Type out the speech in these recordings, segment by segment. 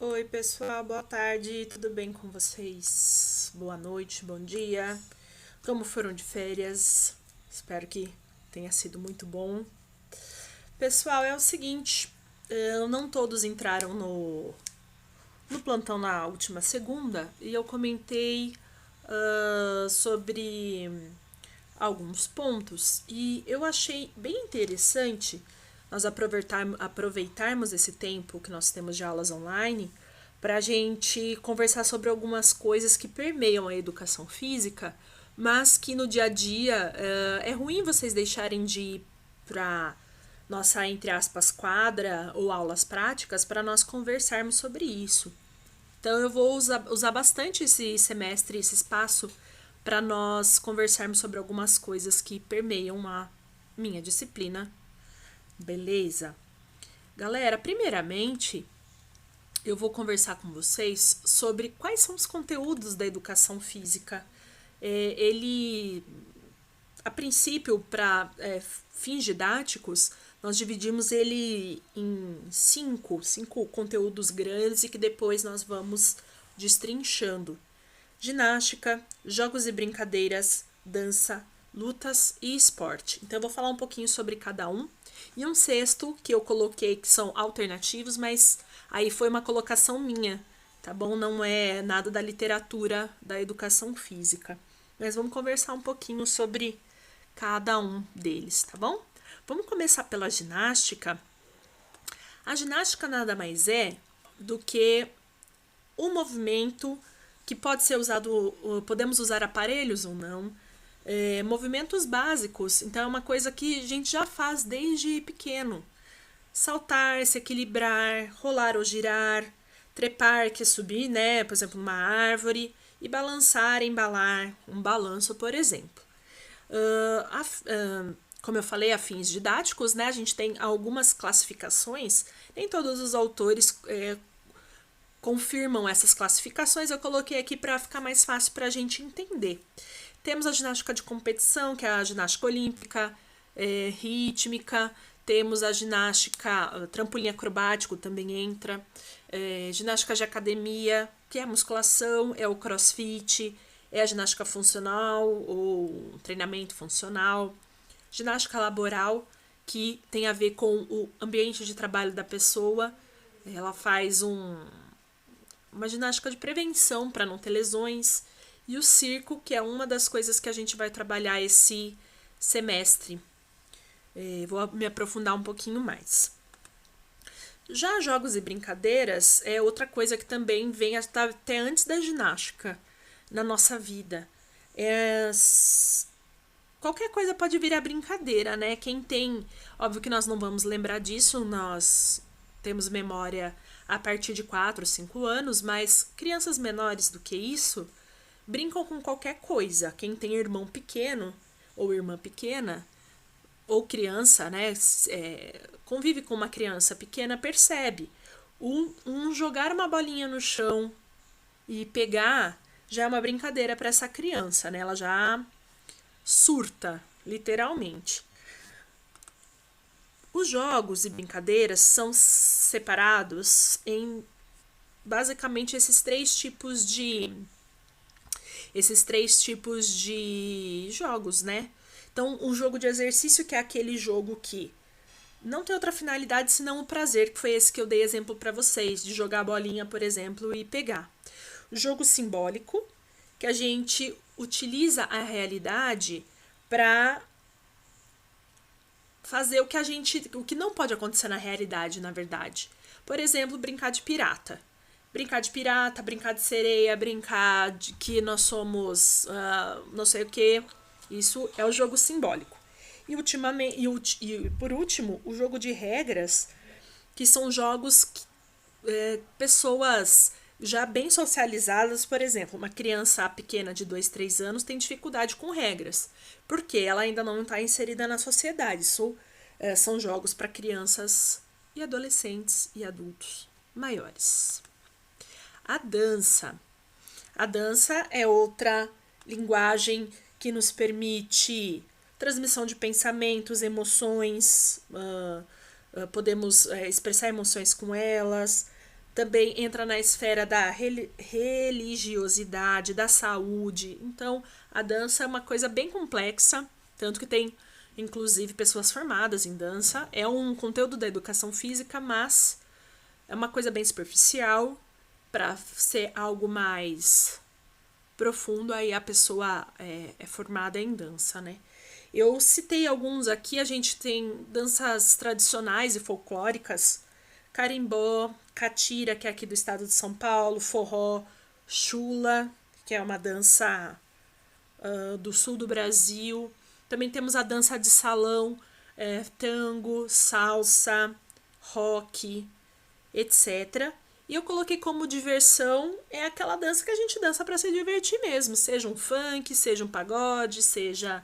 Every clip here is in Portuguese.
Oi, pessoal, boa tarde, tudo bem com vocês? Boa noite, bom dia. Como foram de férias? Espero que tenha sido muito bom. Pessoal, é o seguinte, não todos entraram no plantão na última segunda e eu comentei sobre alguns pontos e eu achei bem interessante nós aproveitarmos esse tempo que nós temos de aulas online para a gente conversar sobre algumas coisas que permeiam a educação física, mas que no dia a dia é ruim vocês deixarem de ir para nossa, entre aspas, quadra ou aulas práticas para nós conversarmos sobre isso. Então eu vou usar bastante esse semestre, esse espaço, para nós conversarmos sobre algumas coisas que permeiam a minha disciplina. Beleza? Galera, primeiramente, eu vou conversar com vocês sobre quais são os conteúdos da educação física. Ele, a princípio, para fins didáticos, nós dividimos ele em cinco conteúdos grandes e que depois nós vamos destrinchando: ginástica, jogos e brincadeiras, dança, lutas e esporte. Então eu vou falar um pouquinho sobre cada um. E um sexto que eu coloquei que são alternativos, mas aí foi uma colocação minha, tá bom? Não é nada da literatura da educação física. Mas vamos conversar um pouquinho sobre cada um deles, tá bom? Vamos começar pela ginástica. A ginástica nada mais é do que um movimento que pode ser usado, podemos usar aparelhos ou não, movimentos básicos. Então é uma coisa que a gente já faz desde pequeno: saltar, se equilibrar, rolar ou girar, trepar, que é subir, né, por exemplo, numa árvore, e balançar, embalar, um balanço, por exemplo. Como eu falei, a fins didáticos, né, a gente tem algumas classificações. Nem todos os autores confirmam essas classificações, eu coloquei aqui para ficar mais fácil para a gente entender. Temos a ginástica de competição, que é a ginástica olímpica, rítmica. Temos a ginástica, trampolim acrobático também entra, ginástica de academia, que é a musculação, é o crossfit, é a ginástica funcional ou treinamento funcional, ginástica laboral, que tem a ver com o ambiente de trabalho da pessoa. Ela faz uma ginástica de prevenção para não ter lesões, e o circo, que é uma das coisas que a gente vai trabalhar esse semestre. Vou me aprofundar um pouquinho mais. Já jogos e brincadeiras é outra coisa que também vem até antes da ginástica na nossa vida. Qualquer coisa pode virar brincadeira, né? Quem tem, óbvio que nós não vamos lembrar disso, nós temos memória a partir de 4, 5 anos, mas crianças menores do que isso brincam com qualquer coisa. Quem tem irmão pequeno ou irmã pequena, ou criança, né, convive com uma criança pequena, percebe. Jogar uma bolinha no chão e pegar já é uma brincadeira para essa criança, né? Ela já surta, literalmente. Os jogos e brincadeiras são separados em basicamente esses três tipos de jogos, né? Então, um jogo de exercício, que é aquele jogo que não tem outra finalidade senão o prazer, que foi esse que eu dei exemplo para vocês, de jogar a bolinha, por exemplo, e pegar. O jogo simbólico, que a gente utiliza a realidade para fazer o que não pode acontecer na realidade, na verdade. Por exemplo, brincar de pirata. Brincar de pirata, brincar de sereia, brincar de que nós somos não sei o que. Isso é o jogo simbólico. E por último, o jogo de regras, que são jogos que pessoas já bem socializadas, por exemplo, uma criança pequena de 2, 3 anos tem dificuldade com regras, porque ela ainda não está inserida na sociedade. Isso são jogos para crianças e adolescentes e adultos maiores. A dança. A dança é outra linguagem que nos permite transmissão de pensamentos, emoções, podemos expressar emoções com elas, também entra na esfera da religiosidade, da saúde. Então, a dança é uma coisa bem complexa, tanto que tem, inclusive, pessoas formadas em dança. É um conteúdo da educação física, mas é uma coisa bem superficial. Para ser algo mais profundo, aí a pessoa é formada em dança, né? Eu citei alguns aqui, a gente tem danças tradicionais e folclóricas, carimbó, catira, que é aqui do estado de São Paulo, forró, chula, que é uma dança do sul do Brasil. Também temos a dança de salão, tango, salsa, rock, etc. E eu coloquei como diversão é aquela dança que a gente dança para se divertir mesmo, seja um funk, seja um pagode, seja,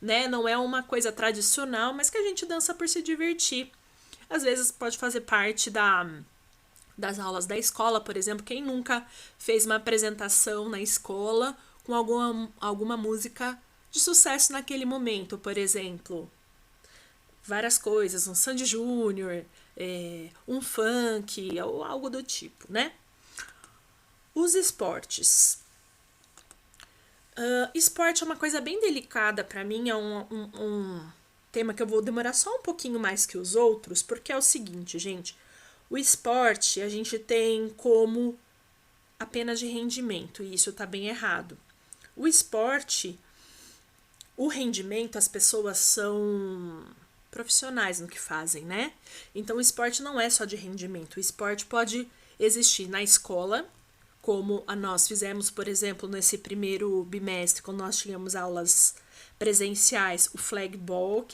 né, não é uma coisa tradicional, mas que a gente dança por se divertir. Às vezes pode fazer parte das aulas da escola, por exemplo, quem nunca fez uma apresentação na escola com alguma música de sucesso naquele momento, por exemplo, várias coisas, um Sandy Júnior, um funk, ou algo do tipo, né? Os esportes. Esporte é uma coisa bem delicada para mim, é um tema que eu vou demorar só um pouquinho mais que os outros, porque é o seguinte, gente, o esporte a gente tem como apenas de rendimento, e isso tá bem errado. O esporte, o rendimento, as pessoas são profissionais no que fazem, né? Então o esporte não é só de rendimento, o esporte pode existir na escola, como nós fizemos, por exemplo, nesse primeiro bimestre, quando nós tínhamos aulas presenciais, o flagball,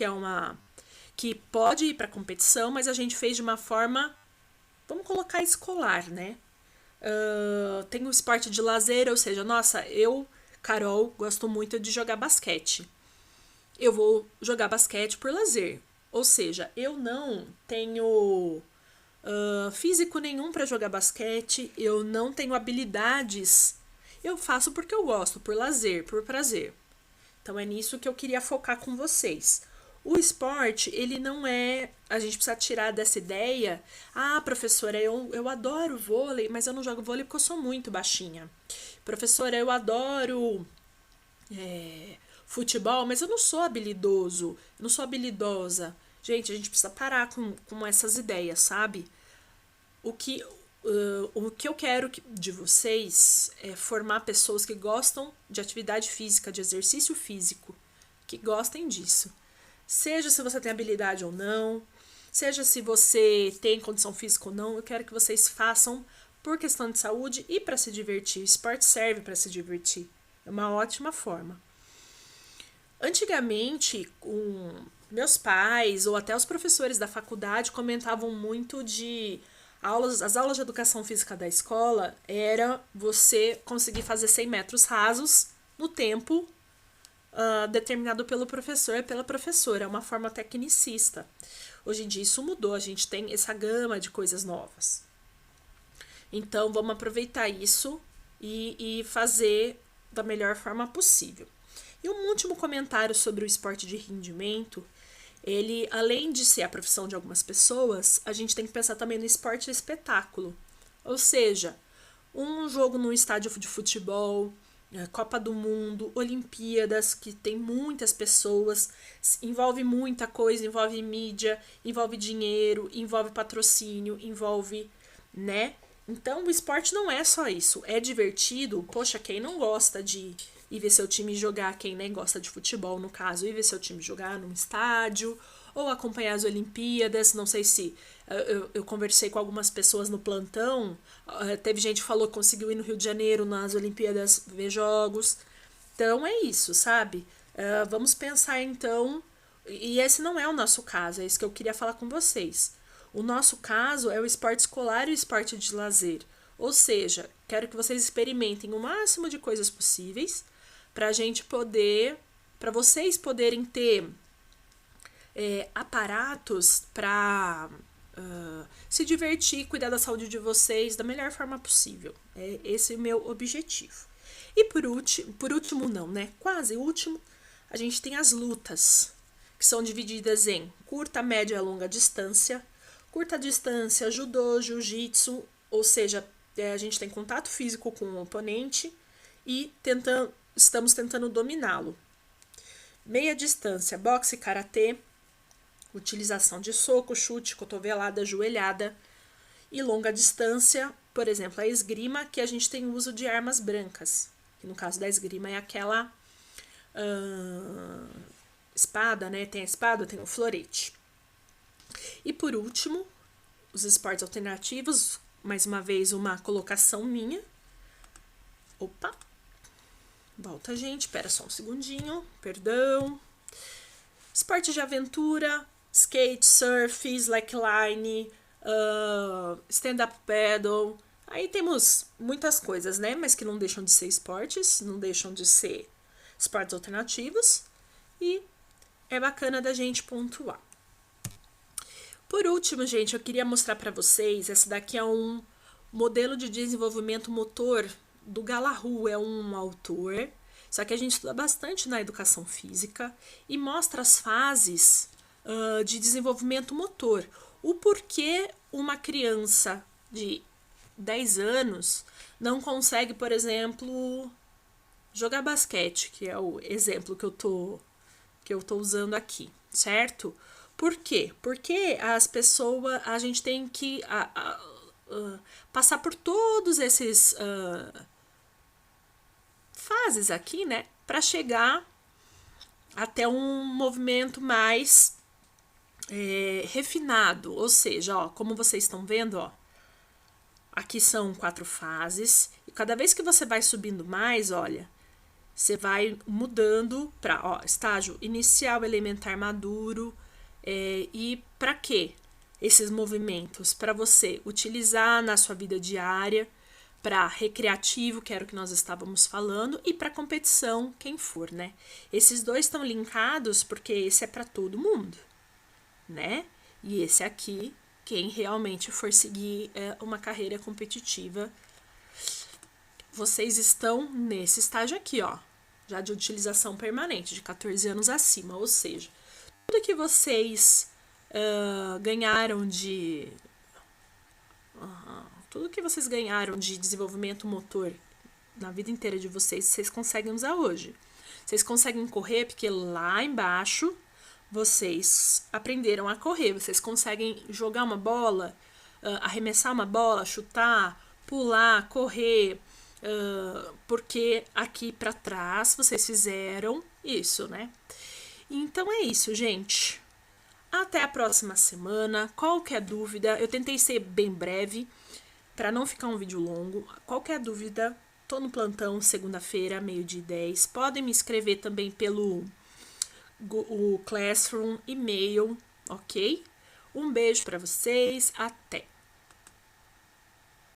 que pode ir para competição, mas a gente fez de uma forma, vamos colocar escolar, né? Tem o esporte de lazer, ou seja, nossa, eu, Carol, gosto muito de jogar basquete. Eu vou jogar basquete por lazer. Ou seja, eu não tenho físico nenhum para jogar basquete, eu não tenho habilidades. Eu faço porque eu gosto, por lazer, por prazer. Então é nisso que eu queria focar com vocês. O esporte, ele não é... A gente precisa tirar dessa ideia. Ah, professora, eu adoro vôlei, mas eu não jogo vôlei porque eu sou muito baixinha. Professora, eu adoro futebol, mas eu não sou habilidoso, eu não sou habilidosa. Gente, a gente precisa parar com essas ideias, sabe? O que eu quero de vocês é formar pessoas que gostam de atividade física, de exercício físico, que gostem disso. Seja se você tem habilidade ou não, seja se você tem condição física ou não, eu quero que vocês façam por questão de saúde e para se divertir. O esporte serve para se divertir. É uma ótima forma. Antigamente, meus pais ou até os professores da faculdade comentavam muito de as aulas de educação física da escola era você conseguir fazer 100 metros rasos no tempo determinado pelo professor e pela professora. É uma forma tecnicista. Hoje em dia isso mudou, a gente tem essa gama de coisas novas. Então vamos aproveitar isso e fazer da melhor forma possível. E um último comentário sobre o esporte de rendimento. Ele, além de ser a profissão de algumas pessoas, a gente tem que pensar também no esporte espetáculo. Ou seja, um jogo num estádio de futebol, Copa do Mundo, Olimpíadas, que tem muitas pessoas, envolve muita coisa, envolve mídia, envolve dinheiro, envolve patrocínio, envolve, né? Então o esporte não é só isso, é divertido. Poxa, quem não gosta de ir ver seu time jogar, quem nem gosta de futebol, no caso, ir ver seu time jogar num estádio, ou acompanhar as Olimpíadas. Não sei se eu conversei com algumas pessoas no plantão, teve gente que falou que conseguiu ir no Rio de Janeiro nas Olimpíadas ver jogos. Então é isso, sabe? Vamos pensar então, e esse não é o nosso caso, é isso que eu queria falar com vocês. O nosso caso é o esporte escolar e o esporte de lazer. Ou seja, quero que vocês experimentem o máximo de coisas possíveis para vocês poderem ter aparatos para se divertir e cuidar da saúde de vocês da melhor forma possível. É esse o meu objetivo. E por último não, né? Quase último, a gente tem as lutas, que são divididas em curta, média e longa distância. Curta distância, judô, jiu-jitsu, ou seja, a gente tem contato físico com o oponente e estamos tentando dominá-lo. Meia distância, boxe e karatê, utilização de soco, chute, cotovelada, joelhada. E longa distância, por exemplo, a esgrima, que a gente tem o uso de armas brancas, que no caso da esgrima é aquela espada, né? Tem a espada, tem o florete. E por último, os esportes alternativos, mais uma vez uma colocação minha. Opa! Volta, gente, espera só um segundinho, perdão. Esporte de aventura, skate, surf, slackline, stand-up paddle. Aí temos muitas coisas, né? Mas que não deixam de ser esportes, não deixam de ser esportes alternativos. E é bacana da gente pontuar. Por último, gente, eu queria mostrar para vocês, essa daqui é um modelo de desenvolvimento motor do Galahu, é um autor, só que a gente estuda bastante na educação física e mostra as fases de desenvolvimento motor. O porquê uma criança de 10 anos não consegue, por exemplo, jogar basquete, que é o exemplo que eu tô usando aqui, certo? Por quê? Porque as pessoas, a gente tem que passar por todos esses fases aqui, né, para chegar até um movimento mais refinado, ou seja, ó, como vocês estão vendo, ó, aqui são 4 fases e cada vez que você vai subindo mais, olha, você vai mudando para estágio inicial, elementar, maduro. E para quê? Esses movimentos para você utilizar na sua vida diária, para recreativo, que era o que nós estávamos falando, e para competição, quem for, né? Esses dois estão linkados porque esse é para todo mundo, né? E esse aqui, quem realmente for seguir uma carreira competitiva, vocês estão nesse estágio aqui, ó, já de utilização permanente, de 14 anos acima, ou seja, tudo que vocês ganharam de desenvolvimento motor na vida inteira de vocês, vocês conseguem usar hoje. Vocês conseguem correr porque lá embaixo vocês aprenderam a correr. Vocês conseguem jogar uma bola, arremessar uma bola, chutar, pular, correr, porque aqui para trás vocês fizeram isso, né? Então é isso, gente. Até a próxima semana. Qualquer dúvida, eu tentei ser bem breve para não ficar um vídeo longo. Qualquer dúvida, tô no plantão segunda-feira, 12h10. Podem me escrever também pelo o Classroom, e-mail, ok? Um beijo para vocês, até!